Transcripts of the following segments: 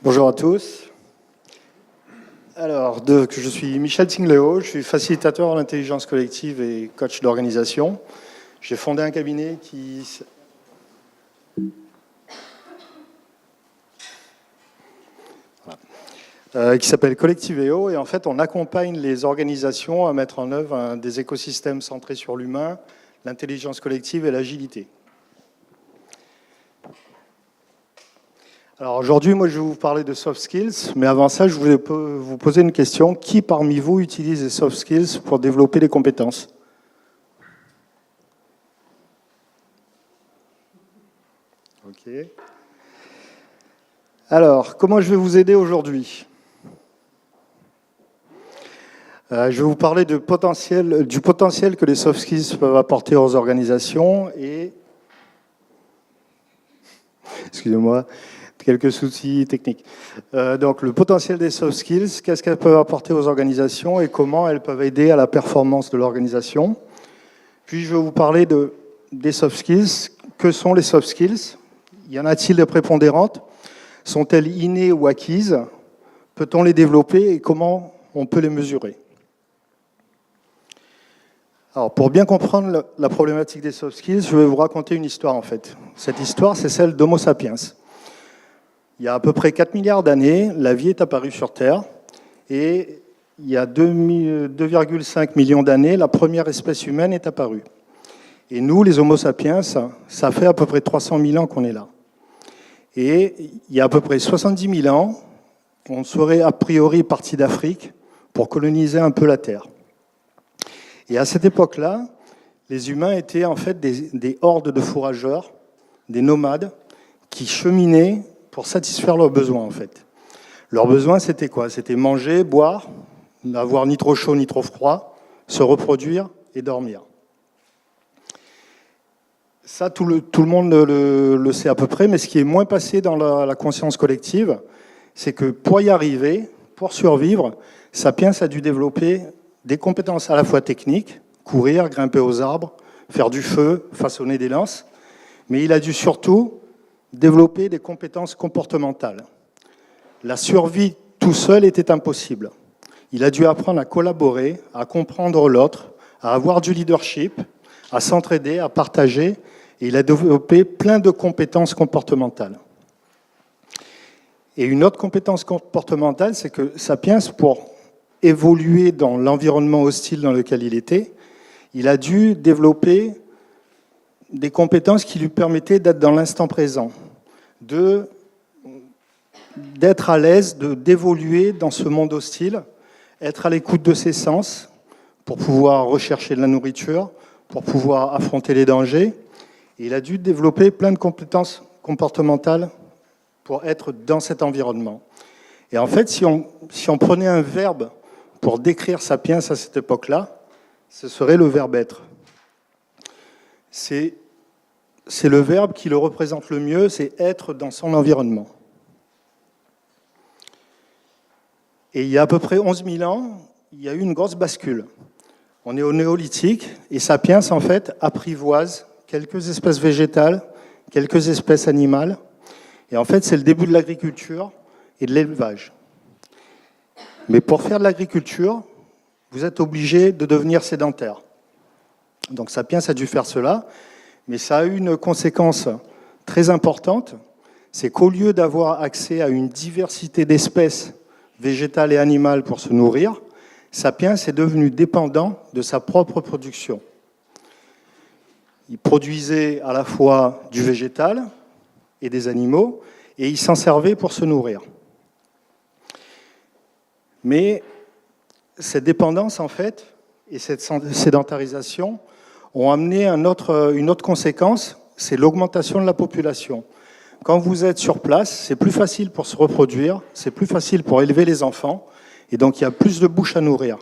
Bonjour à tous. Alors, je suis Michel Tingléo, je suis facilitateur en intelligence collective et coach d'organisation. J'ai fondé un cabinet qui s'appelle Collectiveo, et en fait, on accompagne les organisations à mettre en œuvre des écosystèmes centrés sur l'humain, l'intelligence collective et l'agilité. Alors aujourd'hui, moi, je vais vous parler de soft skills, mais avant ça, je voulais vous poser une question. Qui parmi vous utilise les soft skills pour développer des compétences ? Ok. Alors, comment je vais vous aider aujourd'hui ? Je vais vous parler du potentiel que les soft skills peuvent apporter aux organisations et... Excusez-moi, quelques soucis techniques. Donc, le potentiel des soft skills, qu'est-ce qu'elles peuvent apporter aux organisations et comment elles peuvent aider à la performance de l'organisation. Puis, je vais vous parler des soft skills. Que sont les soft skills ? Y en a-t-il de prépondérantes ? Sont-elles innées ou acquises ? Peut-on les développer et comment on peut les mesurer ? Alors, pour bien comprendre la problématique des soft skills, je vais vous raconter une histoire en fait. Cette histoire, c'est celle d'Homo sapiens. Il y a à peu près 4 milliards d'années, la vie est apparue sur Terre et il y a 2,5 millions d'années, la première espèce humaine est apparue. Et nous, les Homo sapiens, ça fait à peu près 300 000 ans qu'on est là. Et il y a à peu près 70 000 ans, on serait a priori parti d'Afrique pour coloniser un peu la Terre. Et à cette époque-là, les humains étaient en fait des hordes de fourrageurs, des nomades, qui cheminaient pour satisfaire leurs besoins en fait. Leurs besoins, c'était quoi ? C'était manger, boire, n'avoir ni trop chaud ni trop froid, se reproduire et dormir. Ça, tout le monde le sait à peu près, mais ce qui est moins passé dans la conscience collective, c'est que pour y arriver, pour survivre, Sapiens a dû développer des compétences à la fois techniques, courir, grimper aux arbres, faire du feu, façonner des lances, mais il a dû surtout développer des compétences comportementales. La survie tout seul était impossible. Il a dû apprendre à collaborer, à comprendre l'autre, à avoir du leadership, à s'entraider, à partager, et il a développé plein de compétences comportementales. Et une autre compétence comportementale, c'est que Sapiens, pour évoluer dans l'environnement hostile dans lequel il était, il a dû développer des compétences qui lui permettaient d'être dans l'instant présent, d'être à l'aise, d'évoluer dans ce monde hostile, être à l'écoute de ses sens pour pouvoir rechercher de la nourriture, pour pouvoir affronter les dangers. Et il a dû développer plein de compétences comportementales pour être dans cet environnement. Et en fait, si on prenait un verbe pour décrire Sapiens à cette époque-là, ce serait le verbe être. C'est le verbe qui le représente le mieux, c'est être dans son environnement. Et il y a à peu près 11 000 ans, il y a eu une grosse bascule. On est au néolithique et Sapiens, en fait, apprivoise quelques espèces végétales, quelques espèces animales. Et en fait, c'est le début de l'agriculture et de l'élevage. Mais pour faire de l'agriculture, vous êtes obligé de devenir sédentaire. Donc Sapiens a dû faire cela, mais ça a eu une conséquence très importante, c'est qu'au lieu d'avoir accès à une diversité d'espèces végétales et animales pour se nourrir, Sapiens est devenu dépendant de sa propre production. Il produisait à la fois du végétal et des animaux, et il s'en servait pour se nourrir. Mais cette dépendance, en fait, et cette sédentarisation ont amené une autre conséquence, c'est l'augmentation de la population. Quand vous êtes sur place, c'est plus facile pour se reproduire, c'est plus facile pour élever les enfants, et donc il y a plus de bouches à nourrir.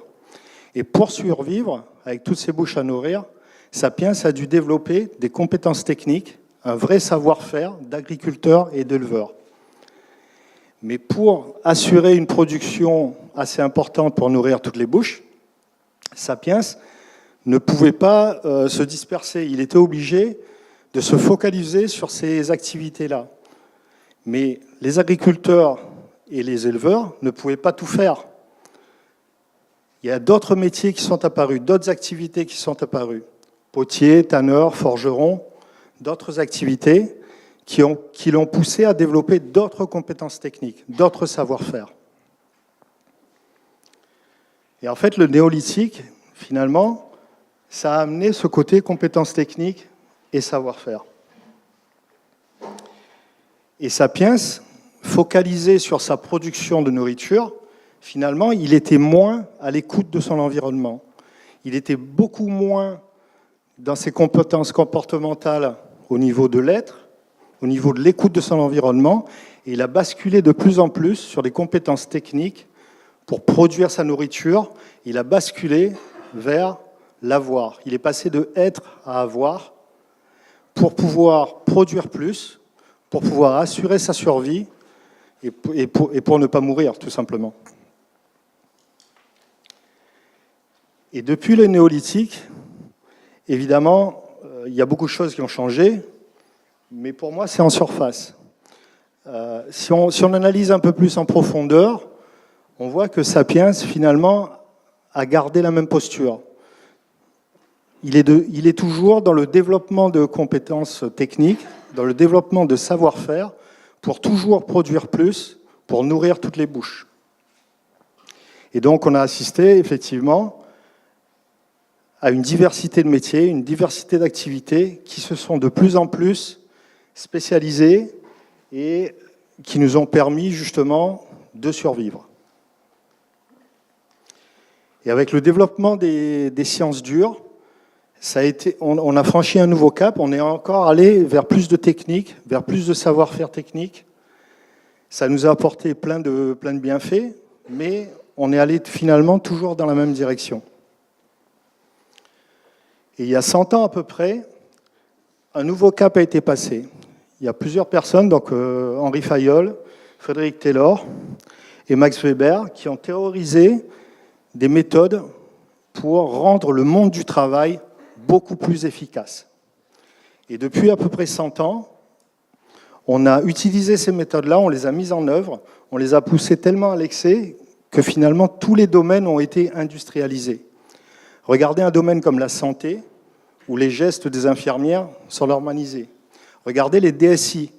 Et pour survivre, avec toutes ces bouches à nourrir, Sapiens a dû développer des compétences techniques, un vrai savoir-faire d'agriculteur et d'éleveur. Mais pour assurer une production assez importante pour nourrir toutes les bouches, Sapiens ne pouvait pas se disperser. Il était obligé de se focaliser sur ces activités-là. Mais les agriculteurs et les éleveurs ne pouvaient pas tout faire. Il y a d'autres métiers qui sont apparus, d'autres activités qui sont apparues. Potier, tanneur, forgeron, d'autres activités qui l'ont poussé à développer d'autres compétences techniques, d'autres savoir-faire. Et en fait, le néolithique, finalement, ça a amené ce côté compétences techniques et savoir-faire. Et Sapiens, focalisé sur sa production de nourriture, finalement, il était moins à l'écoute de son environnement. Il était beaucoup moins dans ses compétences comportementales au niveau de l'être, au niveau de l'écoute de son environnement, et il a basculé de plus en plus sur des compétences techniques pour produire sa nourriture. Il a basculé vers l'avoir. Il est passé de être à avoir pour pouvoir produire plus, pour pouvoir assurer sa survie et pour ne pas mourir, tout simplement. Et depuis le néolithique, évidemment, il y a beaucoup de choses qui ont changé, mais pour moi, c'est en surface. Si on analyse un peu plus en profondeur, on voit que Sapiens, finalement, a gardé la même posture. Il est toujours dans le développement de compétences techniques, dans le développement de savoir-faire, pour toujours produire plus, pour nourrir toutes les bouches. Et donc, on a assisté, effectivement, à une diversité de métiers, une diversité d'activités qui se sont de plus en plus spécialisées et qui nous ont permis, justement, de survivre. Et avec le développement des sciences dures, on a franchi un nouveau cap, on est encore allé vers plus de techniques, vers plus de savoir-faire technique. Ça nous a apporté plein de bienfaits, mais on est allé finalement toujours dans la même direction. Et il y a 100 ans à peu près, un nouveau cap a été passé. Il y a plusieurs personnes, donc Henri Fayol, Frédéric Taylor et Max Weber, qui ont théorisé des méthodes pour rendre le monde du travail beaucoup plus efficace. Et depuis à peu près 100 ans, on a utilisé ces méthodes-là, on les a mises en œuvre, on les a poussées tellement à l'excès que finalement tous les domaines ont été industrialisés. Regardez un domaine comme la santé, où les gestes des infirmières sont normalisés. Regardez les DSI.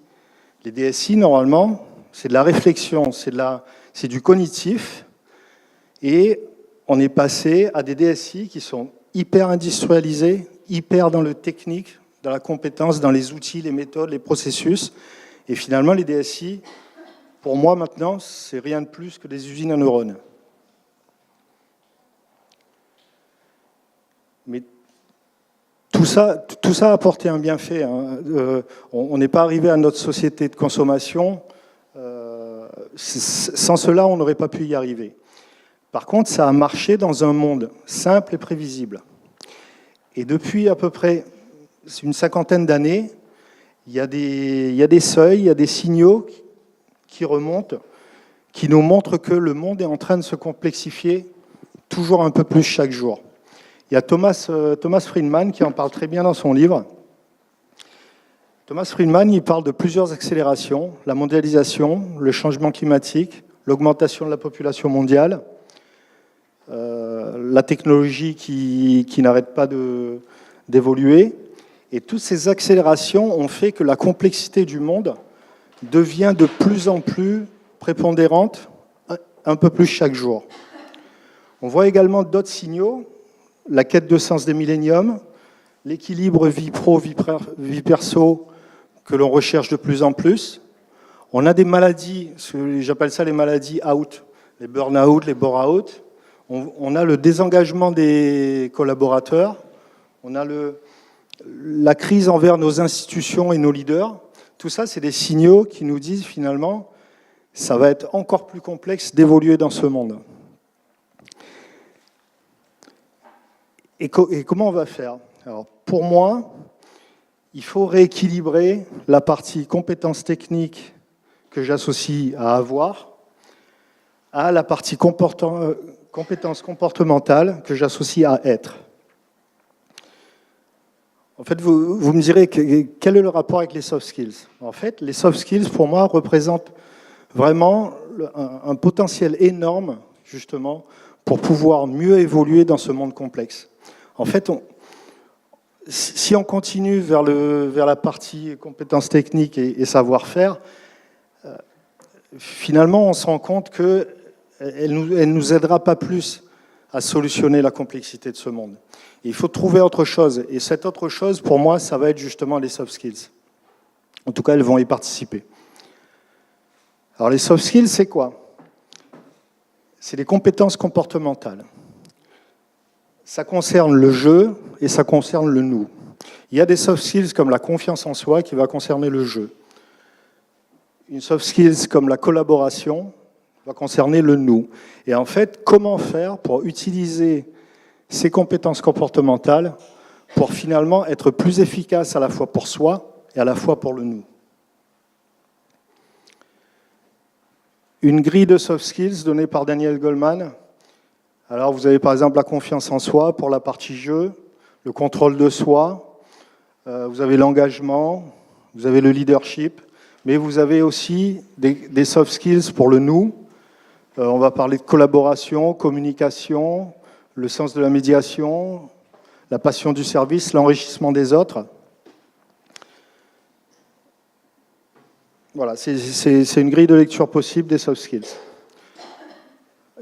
Les DSI, normalement, c'est de la réflexion, c'est du cognitif, et on est passé à des DSI qui sont hyper industrialisés, hyper dans le technique, dans la compétence, dans les outils, les méthodes, les processus. Et finalement, les DSI, pour moi maintenant, c'est rien de plus que des usines à neurones. Mais tout ça a apporté un bienfait. On n'est pas arrivé à notre société de consommation. Sans cela, on n'aurait pas pu y arriver. Par contre, ça a marché dans un monde simple et prévisible. Et depuis à peu près une cinquantaine d'années, il y a des seuils, il y a des signaux qui remontent, qui nous montrent que le monde est en train de se complexifier toujours un peu plus chaque jour. Il y a Thomas Friedman qui en parle très bien dans son livre. Thomas Friedman, il parle de plusieurs accélérations, la mondialisation, le changement climatique, l'augmentation de la population mondiale, la technologie qui n'arrête pas d'évoluer. Et toutes ces accélérations ont fait que la complexité du monde devient de plus en plus prépondérante, un peu plus chaque jour. On voit également d'autres signaux, la quête de sens des milléniums, l'équilibre vie pro, vie perso que l'on recherche de plus en plus. On a des maladies, j'appelle ça les maladies out, les burn-out, les bore-out. On a le désengagement des collaborateurs, on a la crise envers nos institutions et nos leaders. Tout ça, c'est des signaux qui nous disent finalement ça va être encore plus complexe d'évoluer dans ce monde. Et comment on va faire? Alors, pour moi, il faut rééquilibrer la partie compétences techniques que j'associe à avoir à la partie compétences comportementales que j'associe à être. En fait, vous me direz quel est le rapport avec les soft skills? En fait, les soft skills, pour moi, représentent vraiment un potentiel énorme, justement, pour pouvoir mieux évoluer dans ce monde complexe. En fait, si on continue vers la partie compétences techniques et savoir-faire, finalement, on se rend compte qu'elle ne nous aidera pas plus à solutionner la complexité de ce monde. Et il faut trouver autre chose. Et cette autre chose, pour moi, ça va être justement les soft skills. En tout cas, elles vont y participer. Alors, les soft skills, c'est quoi? C'est des compétences comportementales. Ça concerne le jeu et ça concerne le nous. Il y a des soft skills comme la confiance en soi qui va concerner le jeu. Une soft skills comme la collaboration va concerner le nous. Et en fait, comment faire pour utiliser ces compétences comportementales pour finalement être plus efficace à la fois pour soi et à la fois pour le nous. Une grille de soft skills donnée par Daniel Goleman. Alors vous avez par exemple la confiance en soi pour la partie jeu, le contrôle de soi, vous avez l'engagement, vous avez le leadership, mais vous avez aussi des soft skills pour le nous. On va parler de collaboration, communication, le sens de la médiation, la passion du service, l'enrichissement des autres. Voilà, c'est une grille de lecture possible des soft skills.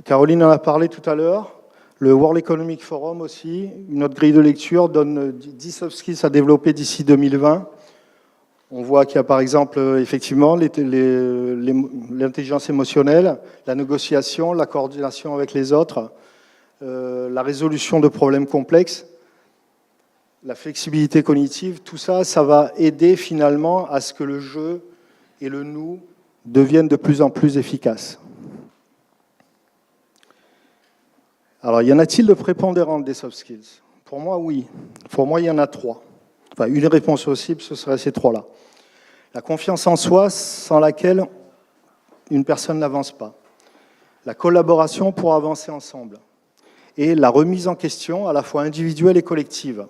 Caroline en a parlé tout à l'heure. Le World Economic Forum aussi, une autre grille de lecture, donne 10 soft skills à développer d'ici 2020. On voit qu'il y a par exemple effectivement l'intelligence émotionnelle, la négociation, la coordination avec les autres, la résolution de problèmes complexes, la flexibilité cognitive, tout ça, ça va aider finalement à ce que le jeu et le nous deviennent de plus en plus efficaces. Alors, y en a-t-il de prépondérantes des soft skills? Pour moi, oui. Pour moi, il y en a 3. Enfin, une réponse possible, ce serait ces 3-là. La confiance en soi, sans laquelle une personne n'avance pas. La collaboration pour avancer ensemble. Et la remise en question, à la fois individuelle et collective.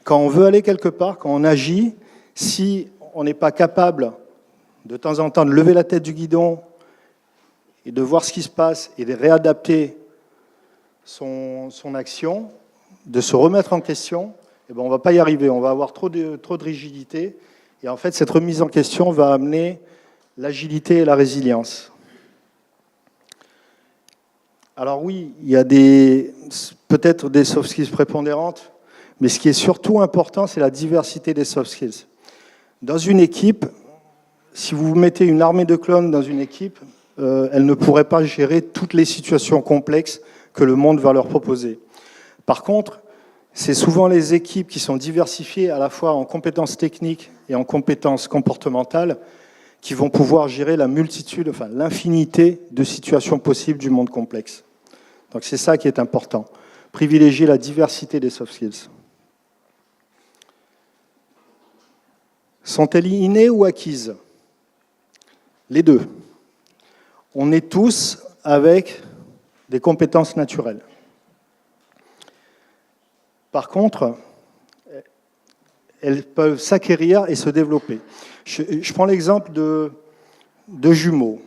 Quand on veut aller quelque part, quand on agit, si on n'est pas capable de temps en temps de lever la tête du guidon et de voir ce qui se passe et de réadapter son action, de se remettre en question, eh ben on ne va pas y arriver, on va avoir trop de rigidité. Et en fait, cette remise en question va amener l'agilité et la résilience. Alors oui, il y a peut-être des soft skills prépondérantes, mais ce qui est surtout important, c'est la diversité des soft skills. Dans une équipe, si vous mettez une armée de clones dans une équipe, elle ne pourrait pas gérer toutes les situations complexes que le monde va leur proposer. Par contre, c'est souvent les équipes qui sont diversifiées à la fois en compétences techniques et en compétences comportementales qui vont pouvoir gérer la multitude, enfin l'infinité de situations possibles du monde complexe. Donc c'est ça qui est important. Privilégier la diversité des soft skills. Sont-elles innées ou acquises? Les deux. On est tous avec des compétences naturelles. Par contre, elles peuvent s'acquérir et se développer. Je prends l'exemple de jumeaux.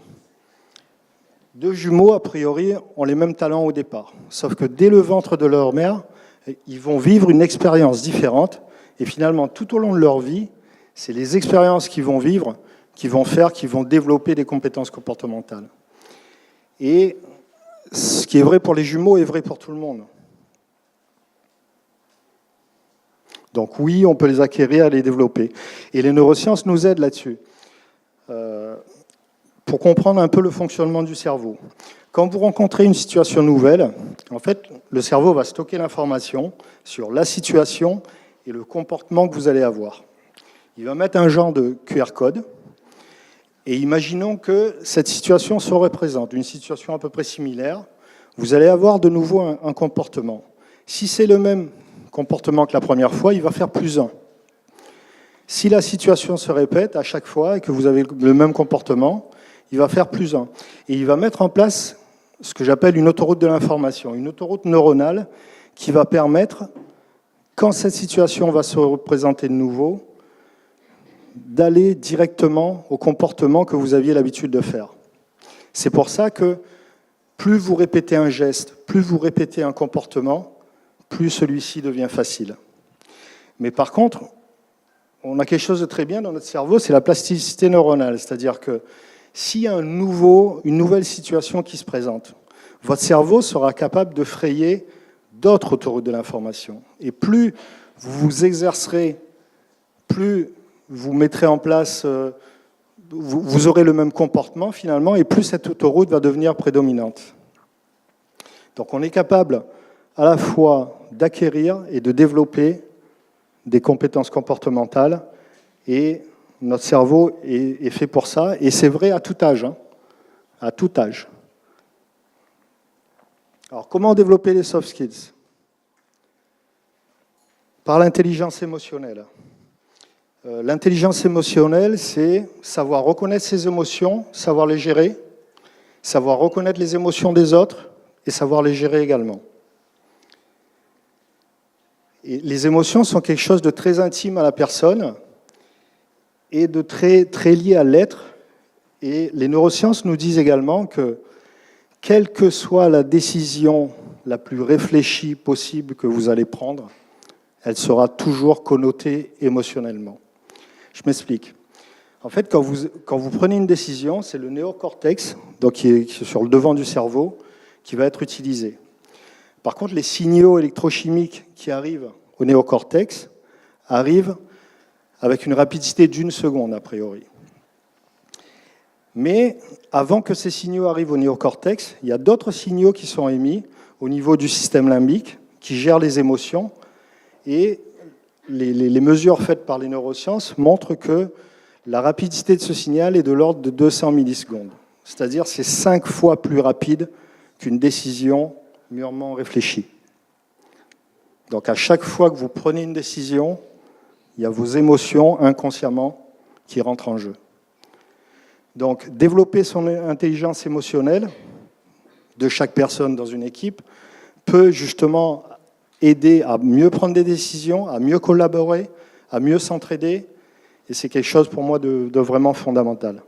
Deux jumeaux, a priori, ont les mêmes talents au départ. Sauf que dès le ventre de leur mère, ils vont vivre une expérience différente. Et finalement, tout au long de leur vie, c'est les expériences qu'ils vont vivre qui vont développer des compétences comportementales. Et ce qui est vrai pour les jumeaux est vrai pour tout le monde. Donc oui, on peut les acquérir et les développer. Et les neurosciences nous aident là-dessus. Pour comprendre un peu le fonctionnement du cerveau. Quand vous rencontrez une situation nouvelle, en fait, le cerveau va stocker l'information sur la situation et le comportement que vous allez avoir. Il va mettre un genre de QR code. Et imaginons que cette situation se représente, une situation à peu près similaire. Vous allez avoir de nouveau un comportement. Si c'est le même comportement que la première fois, il va faire +1. Si la situation se répète à chaque fois et que vous avez le même comportement, il va faire +1. Et il va mettre en place ce que j'appelle une autoroute de l'information, une autoroute neuronale qui va permettre, quand cette situation va se représenter de nouveau, d'aller directement au comportement que vous aviez l'habitude de faire. C'est pour ça que plus vous répétez un geste, plus vous répétez un comportement, plus celui-ci devient facile. Mais par contre, on a quelque chose de très bien dans notre cerveau, c'est la plasticité neuronale. C'est-à-dire que s'il y a une nouvelle situation qui se présente, votre cerveau sera capable de frayer d'autres autoroutes de l'information. Et plus vous vous exercerez, plus vous mettrez en place, vous aurez le même comportement finalement, et plus cette autoroute va devenir prédominante. Donc on est capable à la fois d'acquérir et de développer des compétences comportementales, et notre cerveau est fait pour ça, et c'est vrai à tout âge. Hein, à tout âge. Alors comment développer les soft skills? Par l'intelligence émotionnelle. L'intelligence émotionnelle, c'est savoir reconnaître ses émotions, savoir les gérer, savoir reconnaître les émotions des autres et savoir les gérer également. Et les émotions sont quelque chose de très intime à la personne et de très, très lié à l'être. Et les neurosciences nous disent également que quelle que soit la décision la plus réfléchie possible que vous allez prendre, elle sera toujours connotée émotionnellement. Je m'explique. En fait, quand vous prenez une décision, c'est le néocortex, donc qui est sur le devant du cerveau, qui va être utilisé. Par contre, les signaux électrochimiques qui arrivent au néocortex arrivent avec une rapidité d'1 seconde, a priori. Mais avant que ces signaux arrivent au néocortex, il y a d'autres signaux qui sont émis au niveau du système limbique, qui gère les émotions, et les mesures faites par les neurosciences montrent que la rapidité de ce signal est de l'ordre de 200 millisecondes. C'est-à-dire c'est 5 fois plus rapide qu'une décision mûrement réfléchie. Donc à chaque fois que vous prenez une décision, il y a vos émotions inconsciemment qui rentrent en jeu. Donc développer son intelligence émotionnelle de chaque personne dans une équipe peut justement aider à mieux prendre des décisions, à mieux collaborer, à mieux s'entraider. Et c'est quelque chose pour moi de vraiment fondamental.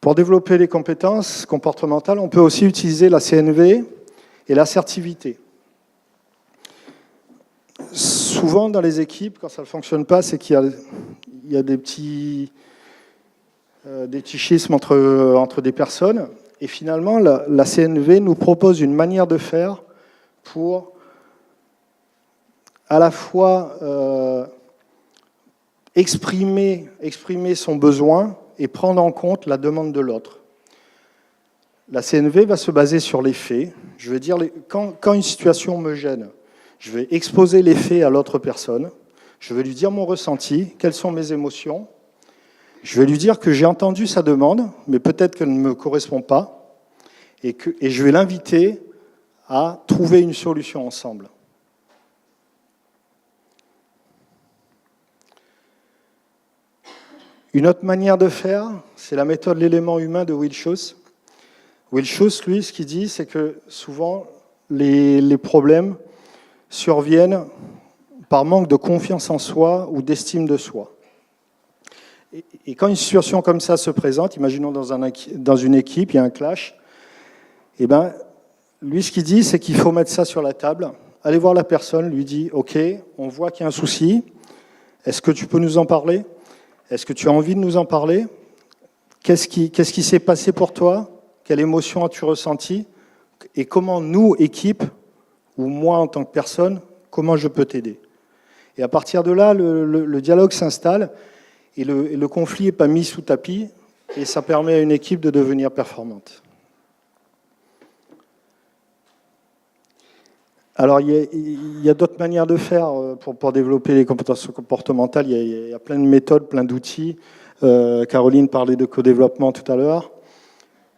Pour développer les compétences comportementales, on peut aussi utiliser la CNV et l'assertivité. Souvent dans les équipes, quand ça ne fonctionne pas, c'est qu'il y a des petits schismes entre des personnes. Et finalement, la CNV nous propose une manière de faire pour à la fois exprimer son besoin et prendre en compte la demande de l'autre. La CNV va se baser sur les faits. Je vais dire, quand une situation me gêne, je vais exposer les faits à l'autre personne, je vais lui dire mon ressenti, quelles sont mes émotions, je vais lui dire que j'ai entendu sa demande, mais peut-être qu'elle ne me correspond pas, et je vais l'inviter à trouver une solution ensemble. Une autre manière de faire, c'est la méthode de l'élément humain de Wilschuss. Wilschuss, lui, ce qu'il dit, c'est que souvent, les problèmes surviennent par manque de confiance en soi ou d'estime de soi. Et quand une situation comme ça se présente, imaginons dans une équipe, il y a un clash, et ben, lui, ce qu'il dit, c'est qu'il faut mettre ça sur la table, aller voir la personne, lui dit « Ok, on voit qu'il y a un souci, est-ce que tu peux nous en parler ? Est-ce que tu as envie de nous en parler ? Qu'est-ce qui s'est passé pour toi ? Quelle émotion as-tu ressenti ? Et comment nous, équipe, ou moi en tant que personne, comment je peux t'aider ?» Et à partir de là, le dialogue s'installe et le conflit n'est pas mis sous tapis et ça permet à une équipe de devenir performante. Alors, il y a d'autres manières de faire pour développer les compétences comportementales. Il y a plein de méthodes, plein d'outils. Caroline parlait de co-développement tout à l'heure.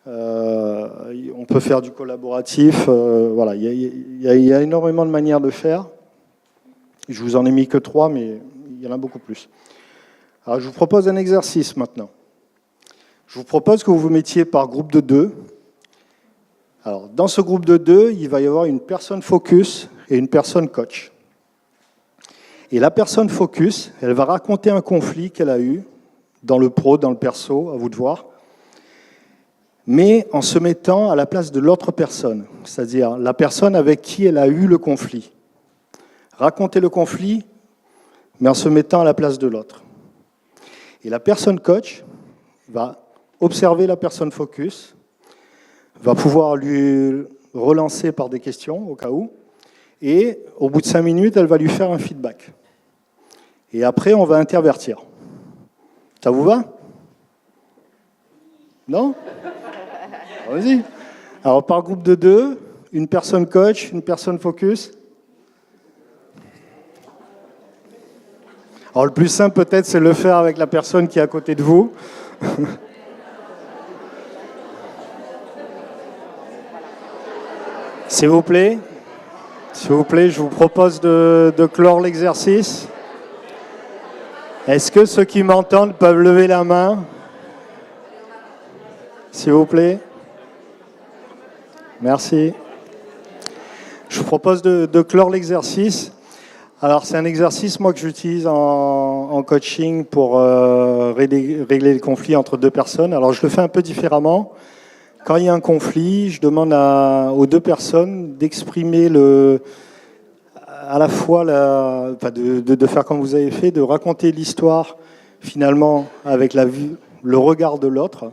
On peut faire du collaboratif. Voilà, il y a énormément de manières de faire. Je vous en ai mis que 3, mais il y en a beaucoup plus. Alors, je vous propose un exercice maintenant. Je vous propose que vous vous mettiez par groupe de 2. Alors, dans ce groupe de 2, il va y avoir une personne focus et une personne coach. Et la personne focus, elle va raconter un conflit qu'elle a eu dans le pro, dans le perso, à vous de voir, mais en se mettant à la place de l'autre personne, c'est-à-dire la personne avec qui elle a eu le conflit. Raconter le conflit, mais en se mettant à la place de l'autre. Et la personne coach va observer la personne focus, va pouvoir lui relancer par des questions au cas où, et au bout de 5 minutes, elle va lui faire un feedback. Et après, on va intervertir. Ça vous va? Non? Vas-y. Alors, par groupe de 2, une personne coach, une personne focus. Alors, le plus simple, peut-être, c'est de le faire avec la personne qui est à côté de vous. S'il vous plaît, je vous propose de clore l'exercice. Est-ce que ceux qui m'entendent peuvent lever la main? S'il vous plaît. Merci. Je vous propose de clore l'exercice. Alors, c'est un exercice, moi, que j'utilise en coaching pour régler les conflits entre deux personnes. Alors, je le fais un peu différemment. Quand il y a un conflit, je demande aux deux personnes d'exprimer à la fois de faire comme vous avez fait, de raconter l'histoire finalement avec le regard de l'autre.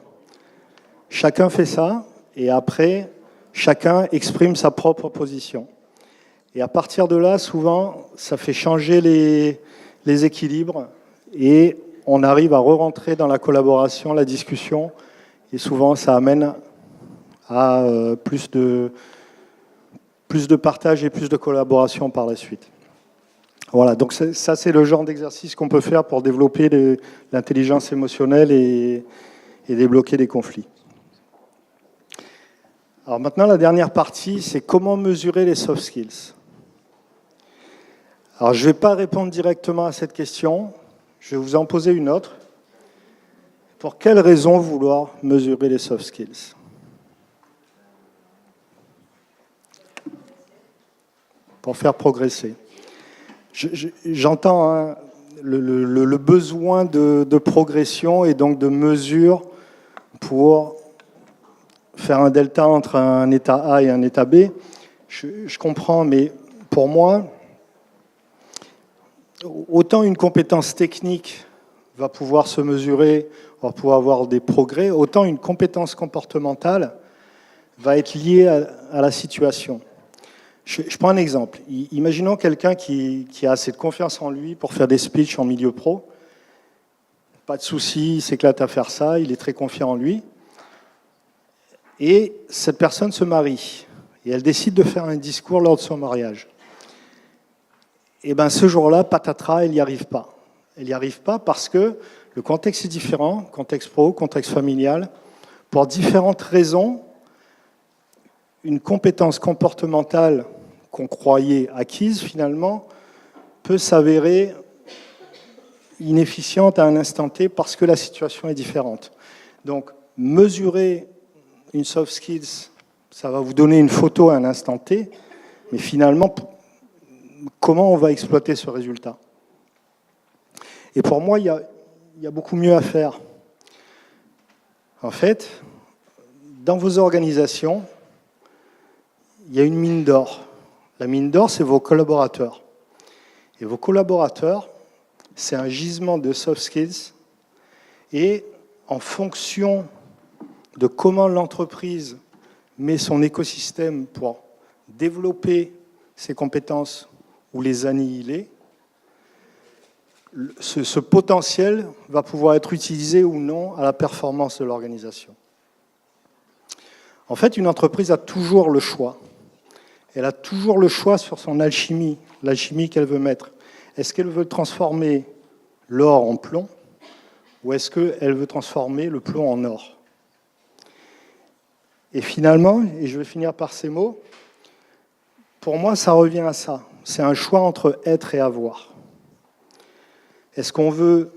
Chacun fait ça et après, chacun exprime sa propre position. Et à partir de là, souvent, ça fait changer les équilibres et on arrive à re-rentrer dans la collaboration, la discussion et souvent ça amène à plus de partage et plus de collaboration par la suite. Voilà, donc ça c'est le genre d'exercice qu'on peut faire pour développer l'intelligence émotionnelle et débloquer des conflits. Alors maintenant, la dernière partie, c'est comment mesurer les soft skills. Alors je ne vais pas répondre directement à cette question, je vais vous en poser une autre. Pour quelles raisons vouloir mesurer les soft skills ? Pour faire progresser. J'entends le besoin de progression et donc de mesure pour faire un delta entre un état A et un état B. Je comprends, mais pour moi, autant une compétence technique va pouvoir se mesurer, va pouvoir avoir des progrès, autant une compétence comportementale va être liée à la situation. Je prends un exemple. Imaginons quelqu'un qui a assez de confiance en lui pour faire des speeches en milieu pro. Pas de souci, il s'éclate à faire ça, il est très confiant en lui. Et cette personne se marie. Et elle décide de faire un discours lors de son mariage. Et bien ce jour-là, patatras, elle n'y arrive pas. Elle n'y arrive pas parce que le contexte est différent, contexte pro, contexte familial. Pour différentes raisons, une compétence comportementale qu'on croyait acquise, finalement, peut s'avérer inefficiente à un instant T parce que la situation est différente. Donc, mesurer une soft skills, ça va vous donner une photo à un instant T, mais finalement, comment on va exploiter ce résultat? Et pour moi, il y a beaucoup mieux à faire. En fait, dans vos organisations, il y a une mine d'or. La mine d'or, c'est vos collaborateurs. Et vos collaborateurs, c'est un gisement de soft skills. Et en fonction de comment l'entreprise met son écosystème pour développer ses compétences ou les annihiler, ce potentiel va pouvoir être utilisé ou non à la performance de l'organisation. En fait, une entreprise a toujours le choix. Elle a toujours le choix sur son alchimie, l'alchimie qu'elle veut mettre. Est-ce qu'elle veut transformer l'or en plomb ou est-ce qu'elle veut transformer le plomb en or? Et finalement, et je vais finir par ces mots, pour moi, ça revient à ça. C'est un choix entre être et avoir. Est-ce qu'on veut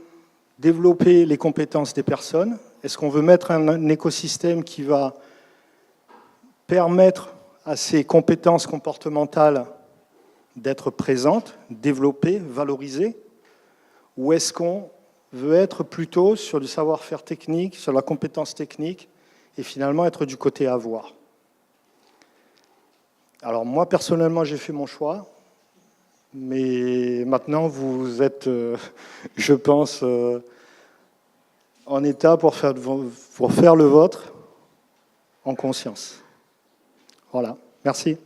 développer les compétences des personnes? Est-ce qu'on veut mettre un écosystème qui va permettre à ces compétences comportementales d'être présentes, développées, valorisées? Ou est-ce qu'on veut être plutôt sur du savoir-faire technique, sur la compétence technique, et finalement être du côté avoir. Alors moi, personnellement, j'ai fait mon choix, mais maintenant, vous êtes, je pense, en état pour faire le vôtre en conscience. Voilà, merci.